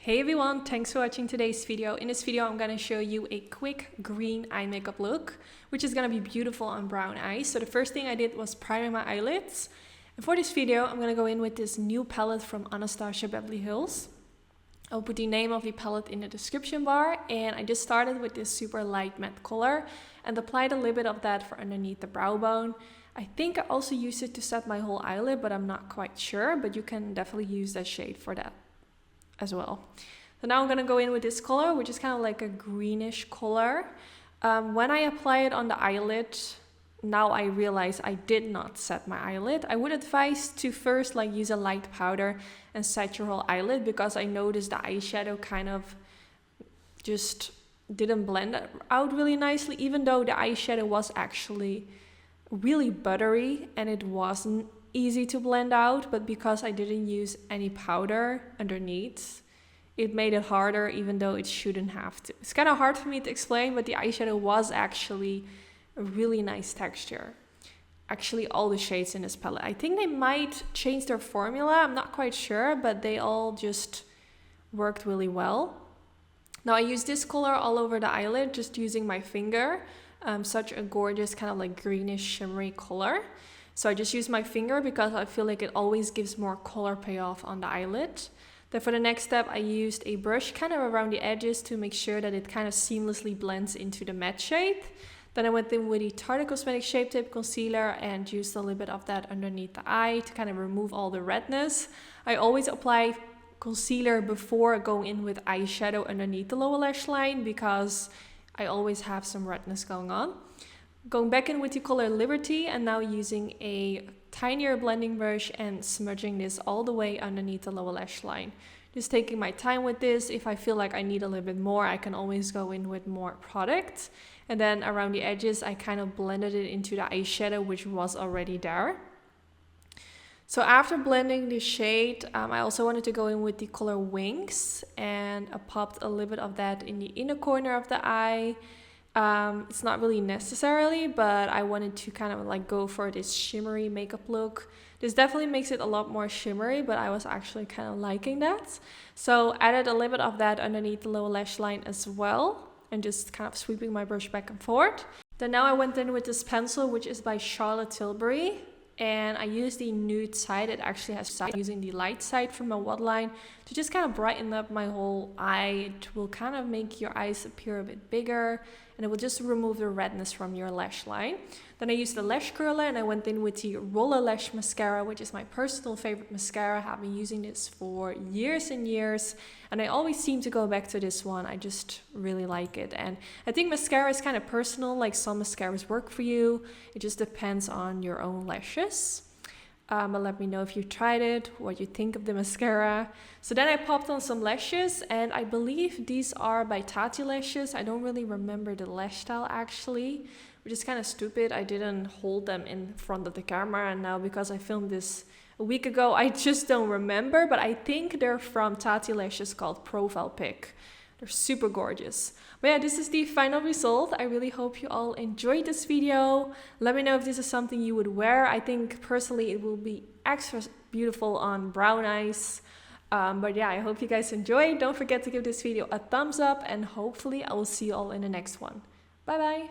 Hey everyone, thanks for watching today's video. In this video I'm going to show you a quick green eye makeup look, which is going to be beautiful on brown eyes. So the first thing I did was prime my eyelids. And for this video I'm going to go in with this new palette from Anastasia Beverly Hills. I'll put the name of the palette in the description bar, and I just started with this super light matte color and applied a little bit of that for underneath the brow bone. I think I also used it to set my whole eyelid, but I'm not quite sure, but you can definitely use that shade for that as well. So now I'm going to go in with this color, which is kind of like a greenish color. When I apply it on the eyelid, now I realize I did not set my eyelid. I would advise to first use a light powder and set your whole eyelid, because I noticed the eyeshadow kind of just didn't blend out really nicely, even though the eyeshadow was actually really buttery and it wasn't easy to blend out, but because I didn't use any powder underneath, it made it harder, even though it shouldn't have to. It's kind of hard for me to explain, but the eyeshadow was actually a really nice texture. Actually, all the shades in this palette, I think they might change their formula, I'm not quite sure, but they all just worked really well. Now I use this color all over the eyelid, just using my finger. Such a gorgeous kind of like greenish shimmery color. So I just use my finger because I feel like it always gives more color payoff on the eyelid. Then for the next step, I used a brush kind of around the edges to make sure that it kind of seamlessly blends into the matte shade. Then I went in with the Tarte Cosmetics Shape Tape Concealer and used a little bit of that underneath the eye to kind of remove all the redness. I always apply concealer before going in with eyeshadow underneath the lower lash line, because I always have some redness going on. Going back in with the color Liberty, and now using a tinier blending brush and smudging this all the way underneath the lower lash line. Just taking my time with this. If I feel like I need a little bit more, I can always go in with more product. And then around the edges, I kind of blended it into the eyeshadow, which was already there. So after blending the shade, I also wanted to go in with the color Wings, and I popped a little bit of that in the inner corner of the eye. It's not really necessarily, but I wanted to kind of go for this shimmery makeup look. This definitely makes it a lot more shimmery, but I was actually kind of liking that. So added a little bit of that underneath the lower lash line as well, and just kind of sweeping my brush back and forth. Then now I went in with this pencil, which is by Charlotte Tilbury. And I used the nude side. It actually has side, using the light side from my waterline to just kind of brighten up my whole eye. It will kind of make your eyes appear a bit bigger, and it will just remove the redness from your lash line. Then I used the lash curler, and I went in with the Roller Lash Mascara, which is my personal favorite mascara. I have been using this for years and years, and I always seem to go back to this one. I just really like it. And I think mascara is kind of personal. Some mascaras work for you. It just depends on your own lashes. But let me know if you tried it, what you think of the mascara. So then I popped on some lashes, and I believe these are by Tati Lashes. I don't really remember the lash style actually, which is kind of stupid. I didn't hold them in front of the camera, and now because I filmed this a week ago, I just don't remember. But I think they're from Tati Lashes, called Profile Pic. They're super gorgeous. But yeah, this is the final result. I really hope you all enjoyed this video. Let me know if this is something you would wear. I think personally it will be extra beautiful on brown eyes. But yeah, I hope you guys enjoyed. Don't forget to give this video a thumbs up, and hopefully I will see you all in the next one. Bye bye.